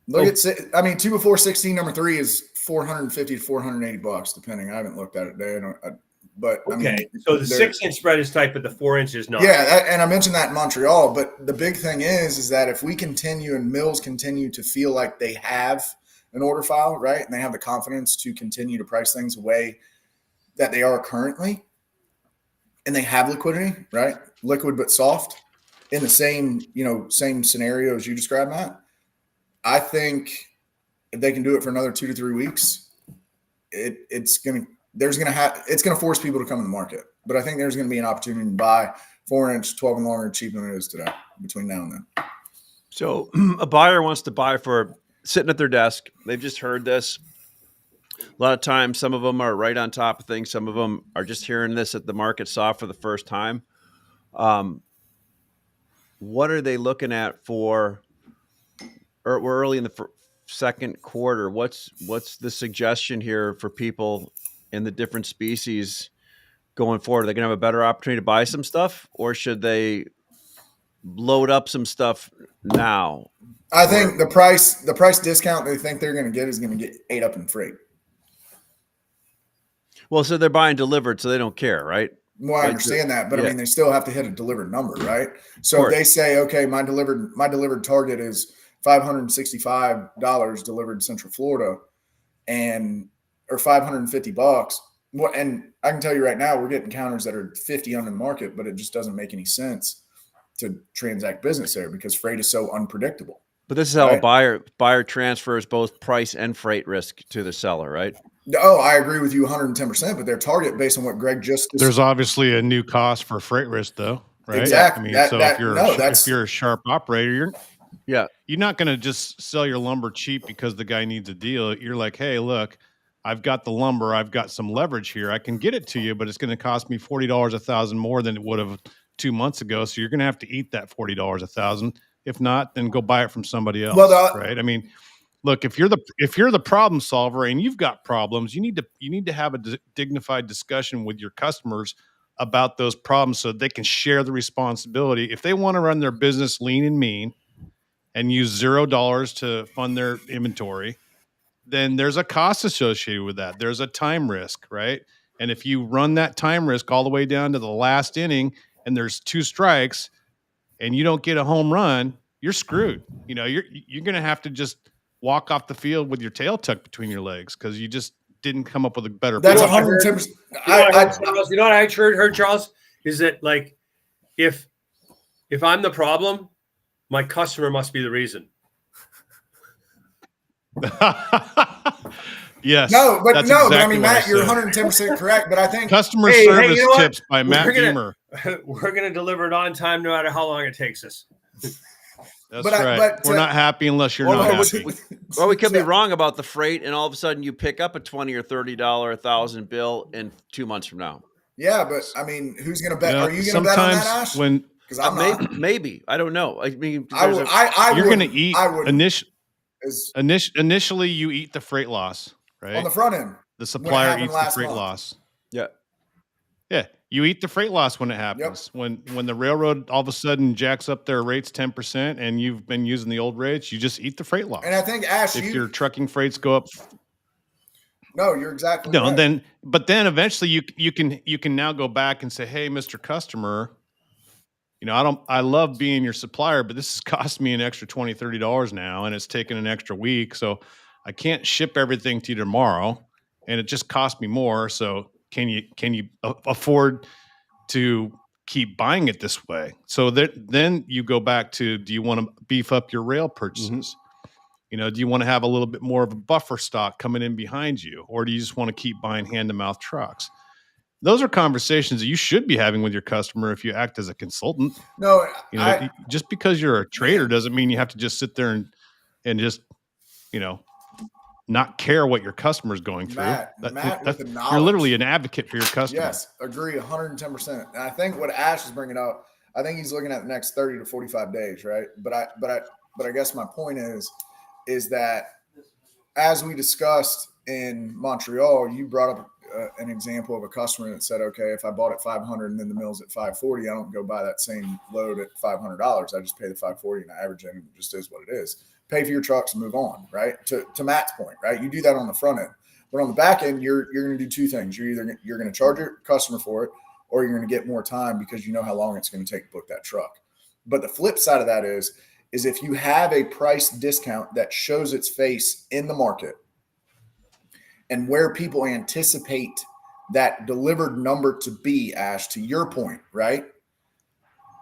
Look at, I mean, 2 before 16, number 3 is $450 to $480, depending. I haven't looked at it today. But okay, I mean, so the 6 inch spread is tight, but the 4 inch is not. Yeah, and I mentioned that in Montreal. But the big thing is that if we continue and mills continue to feel like they have an order file, right, and they have the confidence to continue to price things away that they are currently, and they have liquidity, right, liquid but soft, in the same scenario as you described, Matt, I think if they can do it for another 2 to 3 weeks, it's going to force people to come in the market. But I think there's going to be an opportunity to buy 4 inch, 12 and longer cheaper than it is today between now and then. So a buyer wants to buy for sitting at their desk. They've just heard this. A lot of times, some of them are right on top of things. Some of them are just hearing this at the market soft for the first time. What are they looking at for? Or we're early in the second quarter. What's the suggestion here for people in the different species going forward? Are they going to have a better opportunity to buy some stuff, or should they load up some stuff now? I think the price discount they think they're going to get is going to get ate up in freight. Well, so they're buying delivered, so they don't care, right? Well, I understand that, but I mean, they still have to hit a delivered number, right? So if they say, okay, my delivered target is $565 delivered Central Florida, or $550. Well, and I can tell you right now, we're getting counters that are 50 on the market, but it just doesn't make any sense to transact business there because freight is so unpredictable. But this is how a buyer transfers both price and freight risk to the seller, right? Oh, I agree with you 110%, but their target based on what Greg just – There's obviously a new cost for freight risk though, right? Exactly. I mean, if you're a sharp operator, you're not going to just sell your lumber cheap because the guy needs a deal. You're like, hey, look, I've got the lumber. I've got some leverage here. I can get it to you, but it's going to cost me $40 a thousand more than it would have 2 months ago. So you're going to have to eat that $40 a thousand. If not, then go buy it from somebody else, right? I mean, look, if you're the problem solver and you've got problems, you need to have a dignified discussion with your customers about those problems so they can share the responsibility. If they want to run their business lean and mean and use $0 to fund their inventory, then there's a cost associated with that. There's a time risk, right? And if you run that time risk all the way down to the last inning and there's 2 strikes and you don't get a home run, you're screwed. You're going to have to just walk off the field with your tail tucked between your legs because you just didn't come up with a better That's plan. 110%. You know what I heard, Charles? Is that like if I'm the problem, my customer must be the reason. Yes. No, but that's no, exactly but I mean, what Matt, you're said. 110% correct. But I think Customer service you know what? tips by Matt Beamer. We're going to deliver it on time no matter how long it takes us. That's But right. We're not happy unless you're not happy. Or we could be wrong about the freight, and all of a sudden you pick up a $20 or $30 $1,000 bill in 2 months from now. Yeah, but I mean, who's going to bet? Yeah, Are you going to bet on that, sometimes Ash? when Because I'm not. Maybe I don't know. I mean, you're going to eat I would initially you eat the freight loss, right? on the front end. The supplier happened eats the last freight month. loss. Yeah. Yeah, you eat the freight loss when it happens. When the railroad all of a sudden jacks up their rates 10% and you've been using the old rates, you just eat the freight loss. And I think Ash, if your trucking freights go up, no, you're exactly right. then eventually you can now go back and say, hey, Mr. Customer, I love being your supplier, but this has cost me an extra $20, $30 now, and it's taken an extra week, so I can't ship everything to you tomorrow, and it just cost me more. So can you afford to keep buying it this way? So then you go back to, do you want to beef up your rail purchases? Do you want to have a little bit more of a buffer stock coming in behind you, or do you just want to keep buying hand-to-mouth trucks? Those are conversations that you should be having with your customer if you act as a consultant. No, just because you're a trader doesn't mean you have to just sit there and just, not care what your customer is going through. Matt, you're literally an advocate for your customer. Yes, agree 110%. And I think what Ash is bringing up, I think he's looking at the next 30 to 45 days, right? But I guess my point is that as we discussed in Montreal, you brought up an example of a customer that said, okay, if I bought at $500 and then the mill's at $540, I don't go buy that same load at $500. I just pay the $540 and I average it, and it just is what it is. Pay for your trucks and move on, right? To Matt's point, right? You do that on the front end, but on the back end, you're going to do two things. You're going to charge your customer for it, or you're going to get more time because you know how long it's going to take to book that truck. But the flip side of that is if you have a price discount that shows its face in the market and where people anticipate that delivered number to be, Ash, to your point, right?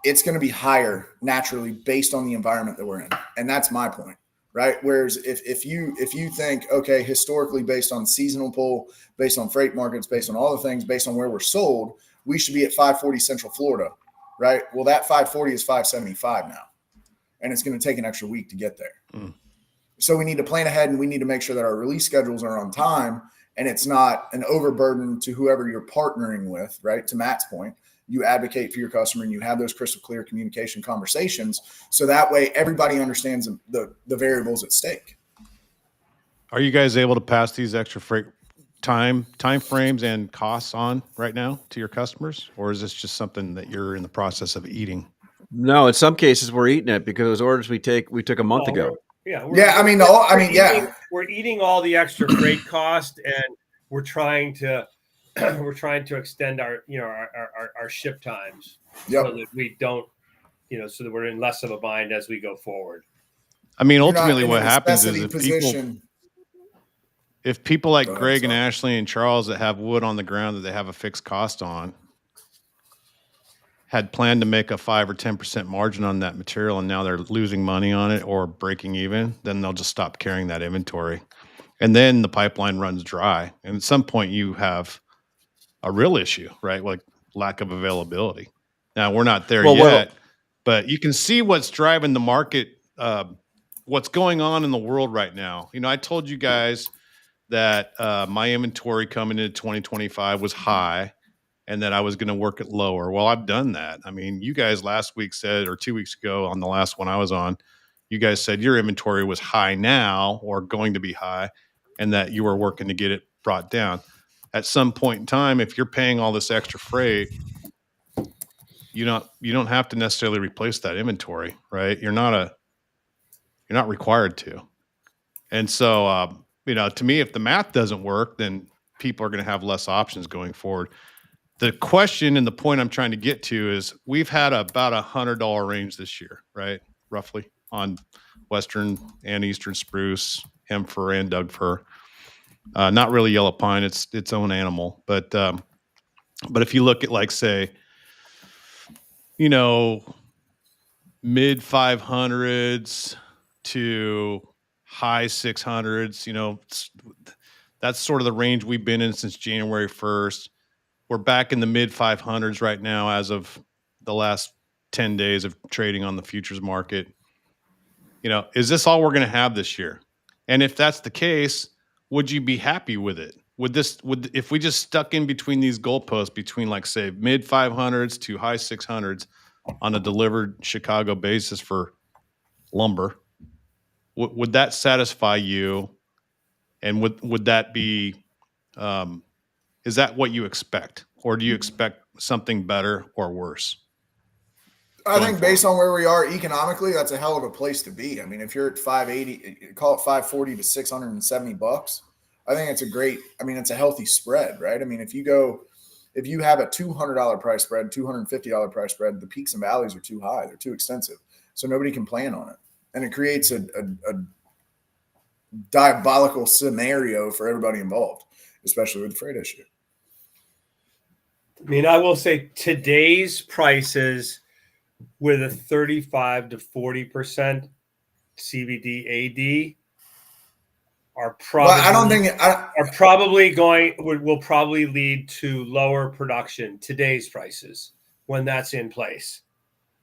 It's going to be higher naturally based on the environment that we're in. And that's my point, right? Whereas if you think, okay, historically based on seasonal pull, based on freight markets, based on all the things, based on where we're sold, we should be at 540 Central Florida, right? Well, that 540 is 575 now. And it's going to take an extra week to get there. So we need to plan ahead, and we need to make sure that our release schedules are on time and it's not an overburden to whoever you're partnering with, right? To Matt's point, you advocate for your customer and you have those crystal clear communication conversations. So that way everybody understands the variables at stake. Are you guys able to pass these extra freight time frames and costs on right now to your customers? Or is this just something that you're in the process of eating? No, in some cases we're eating it because orders we took a month ago. We're eating all the extra freight cost, and we're trying to extend our ship times so that we don't, so that we're in less of a bind as we go forward. I mean, ultimately what happens is if people like Greg and Ashley and Charles that have wood on the ground that they have a fixed cost on had planned to make a 5 or 10% margin on that material, and now they're losing money on it or breaking even, then they'll just stop carrying that inventory. And then the pipeline runs dry. And at some point you have a real issue, right? Like lack of availability. Now we're not there yet, but you can see what's driving the market, what's going on in the world right now. I told you guys that my inventory coming into 2025 was high, and that I was going to work it lower. Well, I've done that. I mean, you guys last week said, or 2 weeks ago on the last one I was on, you guys said your inventory was high now or going to be high, and that you were working to get it brought down. At some point in time, if you're paying all this extra freight you don't have to necessarily replace that inventory, right? You're not required to. And so, to me, if the math doesn't work, then people are going to have less options going forward. The question and the point I'm trying to get to is we've had about $100 range this year, right? Roughly on Western and Eastern spruce, hem fir and Doug fir. Not really yellow pine; it's its own animal. But if you look at, like, say, mid 500s to high 600s, that's sort of the range we've been in since January 1st. We're back in the mid 500s right now as of the last 10 days of trading on the futures market. Is this all we're going to have this year? And if that's the case, would you be happy with it? If we just stuck in between these goalposts between, like, say, mid 500s to high 600s on a delivered Chicago basis for lumber, would that satisfy you? And would that be, is that what you expect? Or do you expect something better or worse? I think based on where we are economically, that's a hell of a place to be. I mean, if you're at 580, call it 540 to $670, I think it's it's a healthy spread, right? I mean, if you have a $200 price spread, $250 price spread, the peaks and valleys are too high. They're too extensive. So nobody can plan on it. And it creates a diabolical scenario for everybody involved, especially with the freight issue. I mean, I will say today's prices with a 35 to 40% CVD AD are probably will probably lead to lower production. Today's prices when that's in place.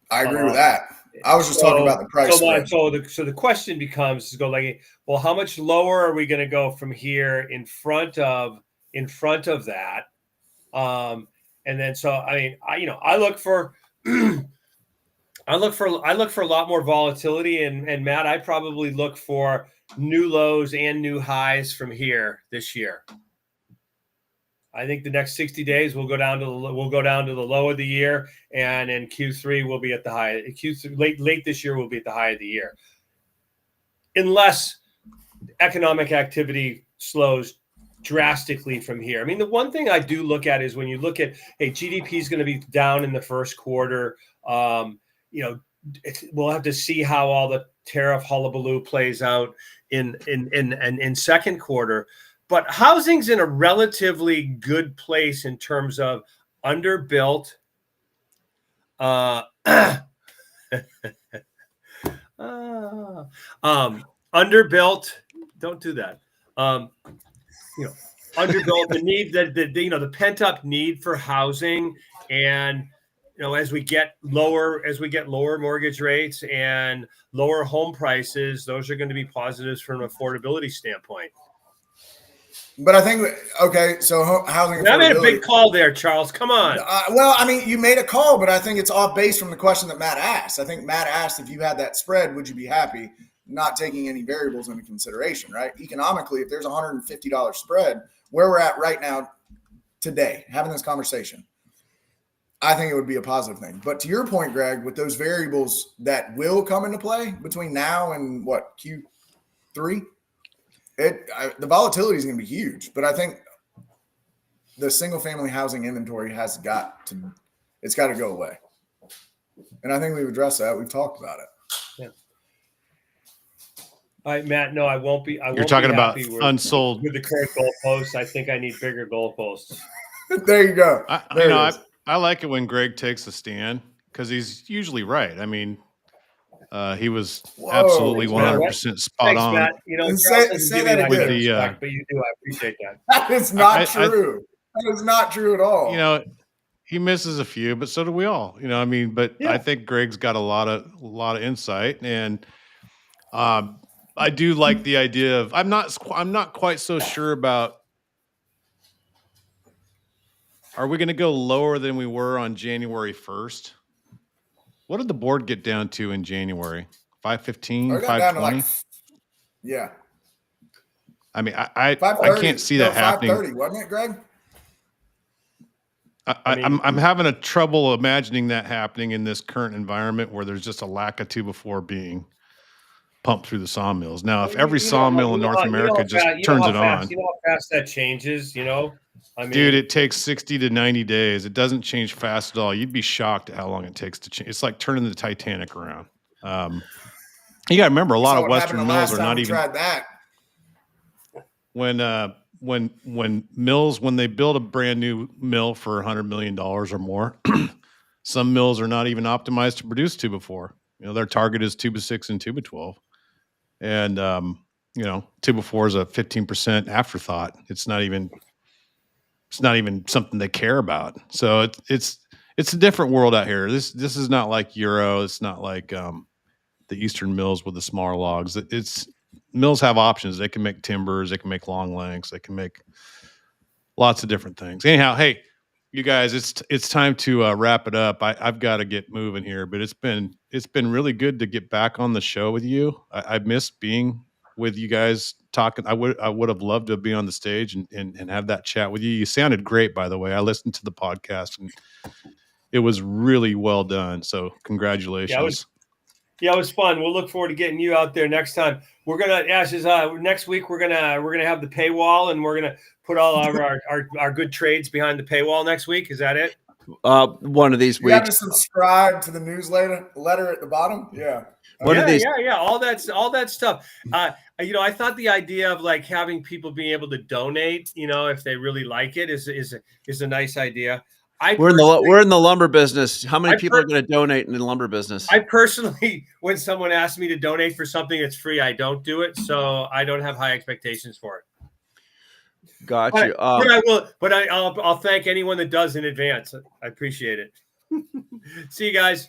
I agree with that. I was just talking about the price. So the question becomes well, how much lower are we going to go from here in front of that? And then, so, I mean, I look for a lot more volatility, and Matt, I probably look for new lows and new highs from here this year. I think the next 60 days we'll go down to the low of the year, and in Q3 we'll be at the high. Q3 late this year we'll be at the high of the year, unless economic activity slows drastically from here. I mean, the one thing I do look at is when you look at, hey, GDP is going to be down in the first quarter. We'll have to see how all the tariff hullabaloo plays out in second quarter. But housing's in a relatively good place in terms of underbuilt. Underbuilt. Don't do that. Underbuilt, the need the pent up need for housing, and as we get lower mortgage rates and lower home prices, those are going to be positives from an affordability standpoint. But I think, okay, so housing. I made a big call there, Charles. Come on. Well, I mean, you made a call, but I think it's off base from the question that Matt asked. I think Matt asked, if you had that spread, would you be happy? Not taking any variables into consideration, right? Economically, if there's a $150 spread, where we're at right now today, having this conversation, I think it would be a positive thing. But to your point, Greg, with those variables that will come into play between now and Q3, the volatility is going to be huge. But I think the single-family housing inventory it's got to go away. And I think we've addressed that. We've talked about it. Yeah. All right, Matt. No, I won't be. You're talking about unsold with the current goalposts. I think I need bigger goalposts. There you go. I like it when Greg takes a stand because he's usually right. I mean, he was absolutely 100% spot on. Matt. Say that again. But you do. I appreciate that. That is not true. That is not true at all. He misses a few, but so do we all. But yeah. I think Greg's got a lot of insight, and I do like the idea of. I'm not quite so sure about. Are we going to go lower than we were on January 1st? What did the board get down to in January? 515, 520? Yeah. I mean, I can't see that happening. 530, wasn't it, Greg? I'm having a trouble imagining that happening in this current environment where there's just a lack of 2x4 being pumped through the sawmills. Now, if every sawmill in North America just turns it on, you know how fast that changes. I mean, dude, it takes 60 to 90 days. It doesn't change fast at all. You'd be shocked at how long it takes to change. It's like turning the Titanic around. You got to remember, a lot of Western mills are not even. Tried that. When mills, when they build a brand new mill for $100 million or more, some mills are not even optimized to produce 2x4. Their target is 2x6 and 2x12. And, 2x4 is a 15% afterthought. It's not even something they care about. So it's a different world out here. This is not like Euro. It's not like the Eastern mills with the smaller logs. Mills have options. They can make timbers. They can make long lengths. They can make lots of different things. Anyhow, hey, you guys, it's time to wrap it up. I've got to get moving here, but it's been really good to get back on the show with you. I missed being with you guys talking. I would have loved to be on the stage and have that chat with you. You sounded great, by the way. I listened to the podcast and it was really well done. So congratulations. Yeah, it was fun. We'll look forward to getting you out there next time. We're gonna, Ash, next week we're gonna have the paywall, and we're gonna put all our good trades behind the paywall next week. Is that it? One of these you have weeks. to subscribe to the newsletter at the bottom. Yeah. Yeah. All that stuff. I thought the idea of like having people being able to donate, if they really like it, is a nice idea. We're in the lumber business. How many people are going to donate in the lumber business? I personally, when someone asks me to donate for something that's free, I don't do it. So I don't have high expectations for it. Got you. But I'll thank anyone that does in advance. I appreciate it. See you guys.